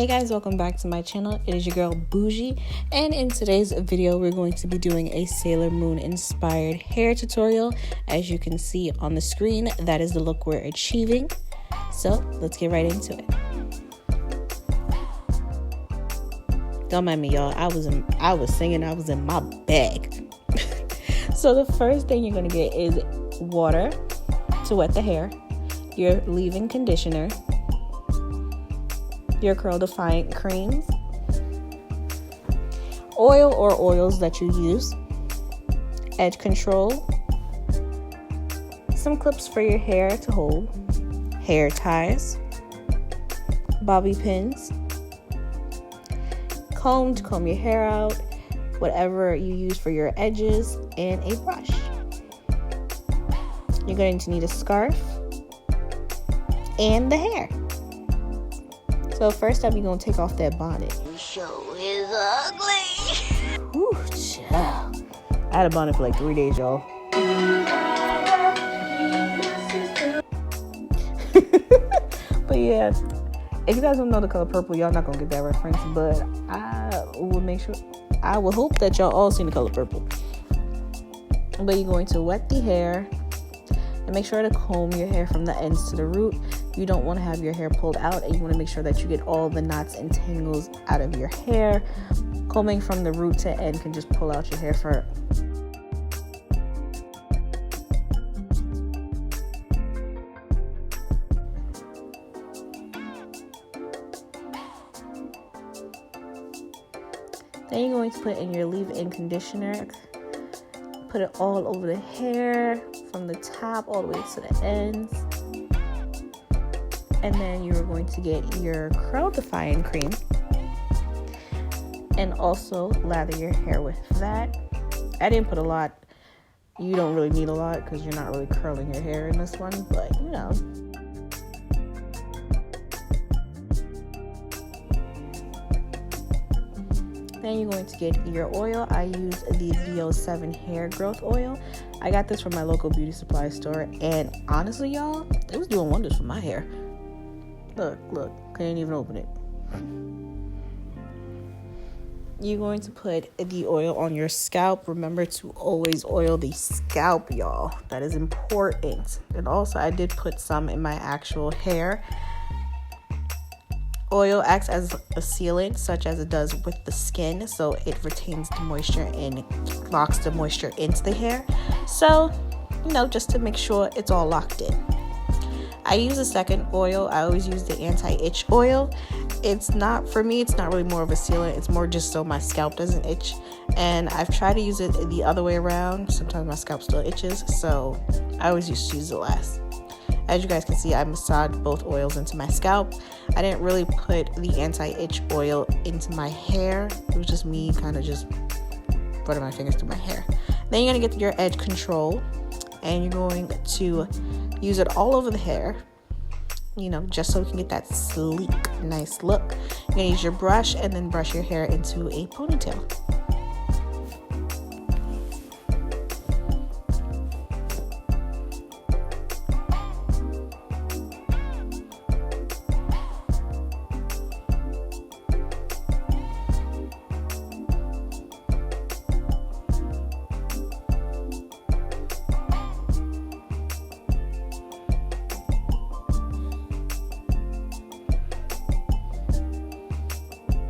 Hey guys, welcome back to my channel. It is your girl Bougie, and in today's video we're going to be doing a Sailor Moon inspired hair tutorial. As you can see on the screen, that is the look we're achieving. So let's get right into it. Don't mind me, y'all. I was singing, I was in my bag. So the first thing you're gonna get is water to wet the hair, your leave-in conditioner, your curl defying creams, oil or oils that you use, edge control, some clips for your hair to hold, hair ties, bobby pins, comb to comb your hair out, whatever you use for your edges, and a brush. You're going to need a scarf and the hair. So first up, you're going to take off that bonnet. Show is ugly. Ooh, child. I had a bonnet for like 3 days, y'all. But yeah, if you guys don't know the color purple, y'all not going to get that reference. But I will hope that y'all all seen the color purple. But you're going to wet the hair and make sure to comb your hair from the ends to the root. You don't want to have your hair pulled out, and you want to make sure that you get all the knots and tangles out of your hair. Combing from the root to end can just pull out your hair for Then you're going to put in your leave-in conditioner. Put it all over the hair from the top all the way to the ends. And then you're going to get your curl defying cream and also lather your hair with that. I didn't put a lot. You don't really need a lot because you're not really curling your hair in this one, but you know. Then you're going to get your oil. I use the VO7 hair growth oil. I got this from my local beauty supply store, and honestly, y'all, it was doing wonders for my hair. Look, can't even open it. You're going to put the oil on your scalp. Remember to always oil the scalp, y'all. That is important. And also, I did put some in my actual hair. Oil acts as a sealant, such as it does with the skin, so it retains the moisture and locks the moisture into the hair. So, just to make sure it's all locked in. I use a second oil. I always use the anti-itch oil. For me, it's not really more of a sealant. It's more just so my scalp doesn't itch. And I've tried to use it the other way around. Sometimes my scalp still itches, so I always use the last. As you guys can see, I massaged both oils into my scalp. I didn't really put the anti-itch oil into my hair. It was just me kind of just running my fingers through my hair. Then you're going to get your edge control, and you're going to use it all over the hair, just so you can get that sleek, nice look. You're going to use your brush and then brush your hair into a ponytail.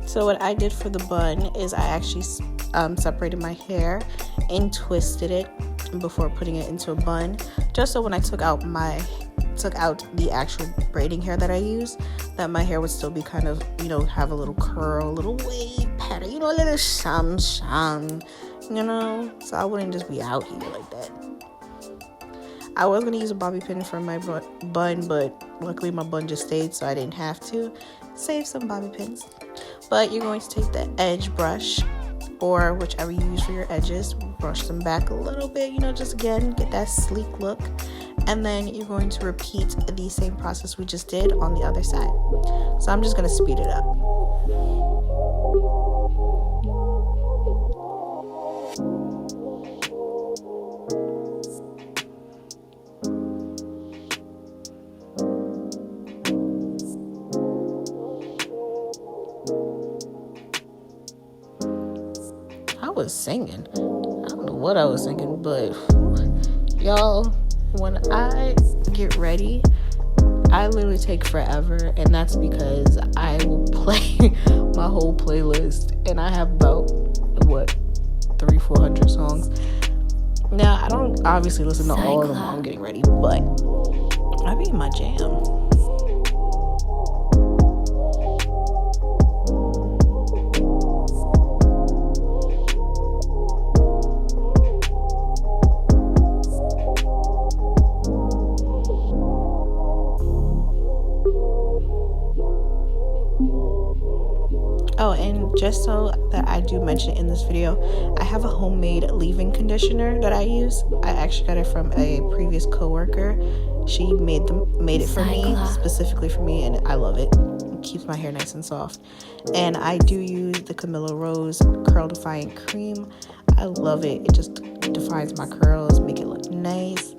So what I did for the bun is I actually separated my hair and twisted it before putting it into a bun, just so when I took out the actual braiding hair that I use, that my hair would still be kind of, have a little curl, a little wave pattern, a little sham, so I wouldn't just be out here like that. I was going to use a bobby pin for my bun, but luckily my bun just stayed, so I didn't have to. Save some bobby pins. But you're going to take the edge brush, or whichever you use for your edges, brush them back a little bit, just again, get that sleek look. And then you're going to repeat the same process we just did on the other side. So I'm just going to speed it up. was singing. I don't know what I was singing, but y'all, when I get ready, I literally take forever, and that's because I will play my whole playlist, and I have about 300-400 songs. Now, I don't obviously listen to all of them while I'm getting ready, but I be in my jam. Oh, and just so that I do mention in this video, I have a homemade leave-in conditioner that I use. I actually got it from a previous coworker. She made it for me, specifically for me, and I love it. It keeps my hair nice and soft. And I do use the Camilla Rose Curl Defying Cream. I love it. It just defines my curls, make it look nice.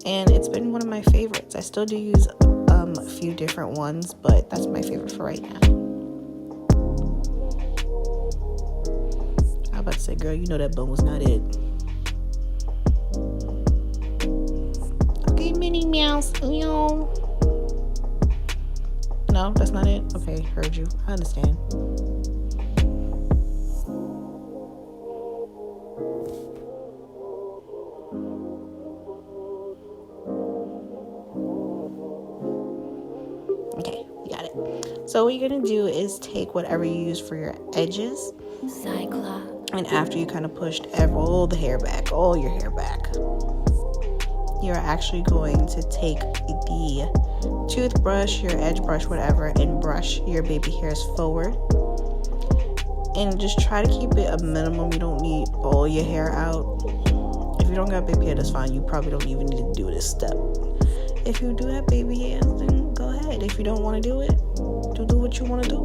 And it's been one of my favorites. I still do use a few different ones, but that's my favorite for right now. I was about to say, girl, you know that bun was not it. Okay, Minnie Mouse. No, that's not it. Okay, heard you. I understand. Okay, you got it. So what you're gonna do is take whatever you use for your edges, and after you kind of pushed all your hair back, you're actually going to take the toothbrush, your edge brush, whatever, and brush your baby hairs forward. And just try to keep it a minimum. You don't need all your hair out. If you don't got baby hair, that's fine. You probably don't even need to do this step. If you do have baby hairs, then go ahead. If you don't want to do it, do what you want to do.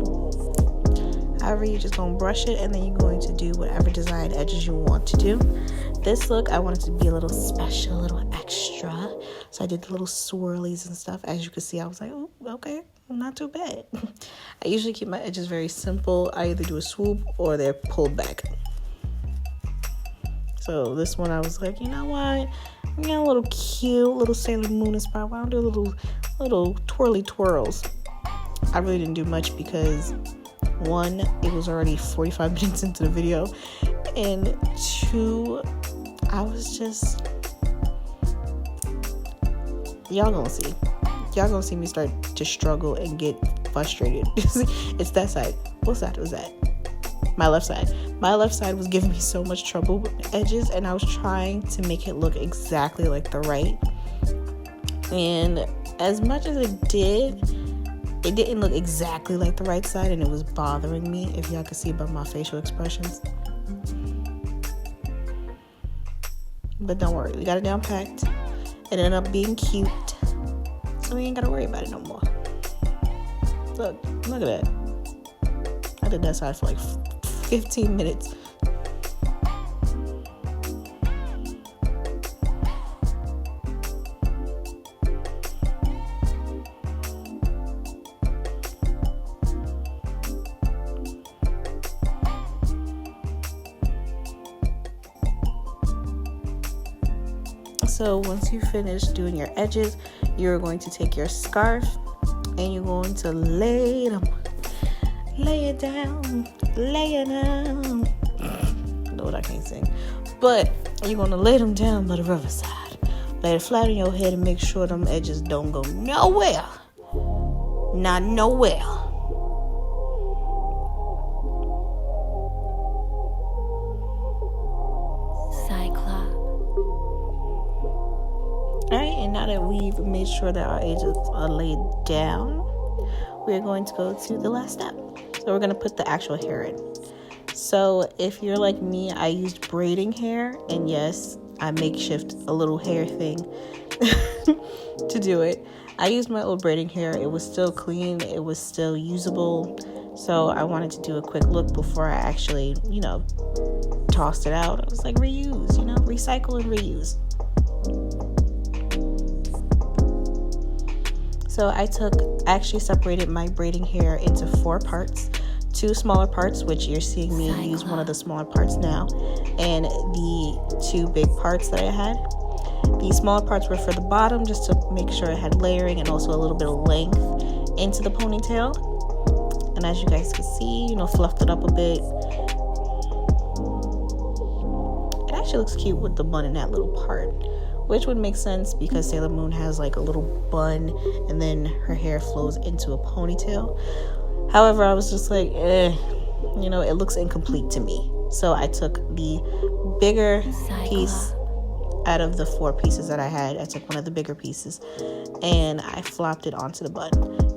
However, you're just going to brush it, and then you're going to do whatever design edges you want to do. This look, I wanted to be a little special, a little extra. So I did the little swirlies and stuff. As you can see, I was like, oh, okay, not too bad. I usually keep my edges very simple. I either do a swoop or they're pulled back. So this one, I was like, you know what? I got a little cute, little Sailor Moon inspired. Why don't I do little twirly twirls? I really didn't do much because, one, it was already 45 minutes into the video, and two, I was just, y'all gonna see me start to struggle and get frustrated. It's that side. What side was that? My left side. My left side was giving me so much trouble with edges, and I was trying to make it look exactly like the right. And as much as it didn't look exactly like the right side, and it was bothering me, if y'all could see by my facial expressions. But don't worry, we got it down packed. It ended up being cute, so we ain't gotta worry about it no more. Look at that. I did that side for like 15 minutes. So once you finish doing your edges, you're going to take your scarf and you're going to lay it down. Lord, I can't sing. But you're going to lay them down by the rubber side. Lay it flat on your head and make sure them edges don't go nowhere. Not nowhere. Alright, and now that we've made sure that our edges are laid down, we're going to go to the last step. So we're going to put the actual hair in. So if you're like me, I used braiding hair, and yes, I makeshift a little hair thing to do it. I used my old braiding hair. It was still clean. It was still usable. So I wanted to do a quick look before I actually, tossed it out. I was like, reuse, recycle and reuse. So I actually separated my braiding hair into 4 parts. 2 smaller parts, which you're seeing me use one of the smaller parts now, and the 2 big parts that I had. The smaller parts were for the bottom, just to make sure it had layering and also a little bit of length into the ponytail. And as you guys can see, you know, fluffed it up a bit. It actually looks cute with the bun in that little part, which would make sense because Sailor Moon has like a little bun and then her hair flows into a ponytail. However, I was just like, you know, it looks incomplete to me. So I took the bigger piece out of the 4 pieces that I had. I took one of the bigger pieces and I flopped it onto the bun.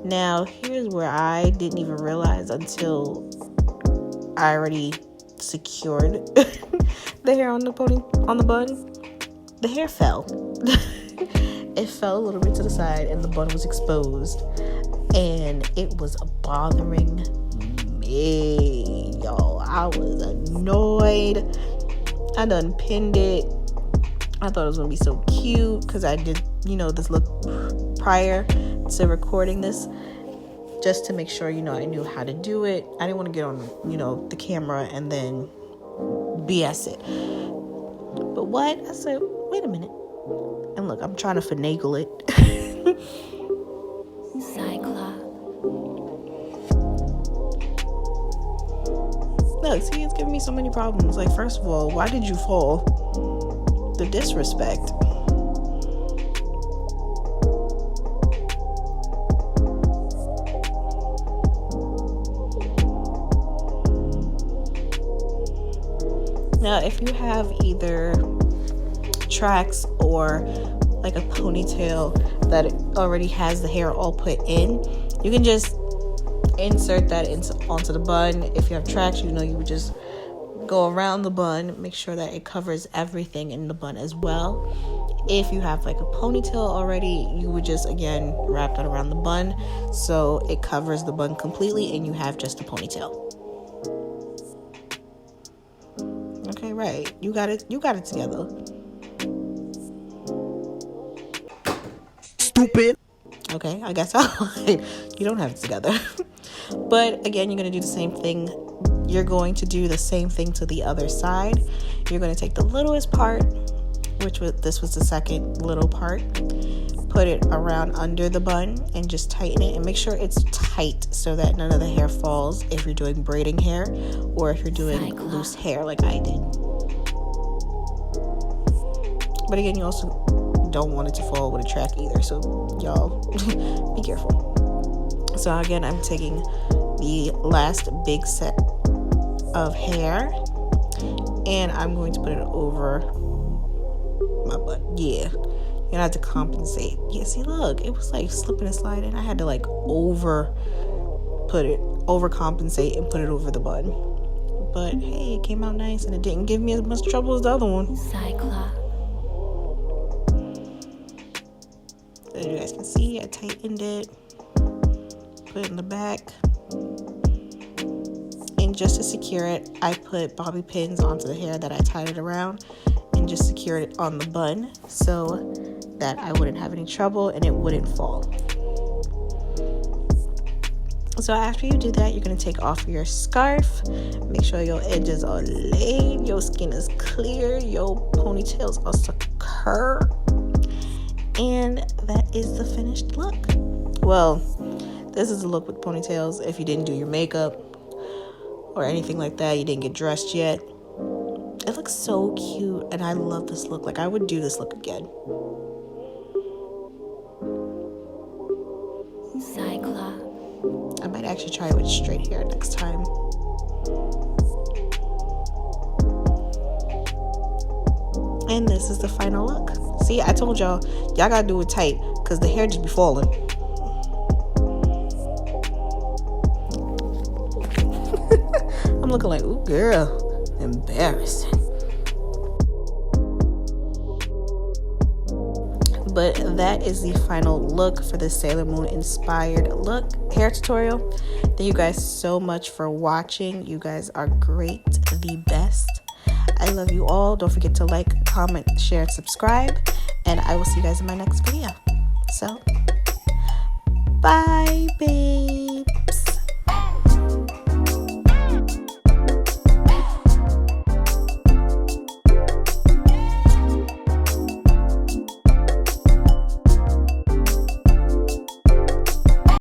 Now, here's where I didn't even realize until I already secured the hair on the bun. The hair fell. It fell a little bit to the side and the bun was exposed, and it was bothering me, y'all. I was annoyed. I done pinned it. I thought it was gonna be so cute because I did, you know, this look prior to recording this, just to make sure, you know, I knew how to do it. I didn't want to get on, you know, the camera and then BS it. But what? I said, wait a minute. And look, I'm trying to finagle it. Look, see, it's giving me so many problems. Like, first of all, why did you fall? The disrespect. Now, if you have either tracks or like a ponytail that already has the hair all put in, you can just insert that onto the bun. If you have tracks, you know, you would just go around the bun, make sure that it covers everything in the bun as well. If you have like a ponytail already, you would just, again, wrap that around the bun so it covers the bun completely and you have just a ponytail. Okay, right. You got it together. Stupid. Okay, I guess you don't have it together. But again, you're going to do the same thing. You're going to do the same thing to the other side. You're going to take the littlest part, this was the second little part, put it around under the bun and just tighten it and make sure it's tight so that none of the hair falls if you're doing braiding hair or if you're doing loose hair like I did. But again, you also don't want it to fall with a track either, so y'all be careful. So again, I'm taking the last big set of hair and I'm going to put it over my butt. Yeah, you're gonna have to compensate. Yeah, see, look, it was like slipping and sliding. I had to like overcompensate and put it over the bun. But hey, it came out nice and it didn't give me as much trouble as the other one. As you guys can see, I tightened it, put it in the back, and just to secure it, I put bobby pins onto the hair that I tied it around and just secured it on the bun so that I wouldn't have any trouble and it wouldn't fall. So after you do that, you're going to take off your scarf, make sure your edges are laid, your skin is clear, your ponytails are secure, and that is the finished look. Well, this is the look with ponytails. If you didn't do your makeup or anything like that, you didn't get dressed yet, it looks so cute and I love this look. Like, I would do this look again. I might actually try it with straight hair next time. And this is the final look. See, I told y'all gotta do it tight because the hair just be falling. I'm looking like, ooh, girl, embarrassing. But that is the final look for the Sailor Moon inspired look hair tutorial. Thank you guys so much for watching. You guys are great, the best. I love you all. Don't forget to like, comment, share, and subscribe. And I will see you guys in my next video. So, bye, babe.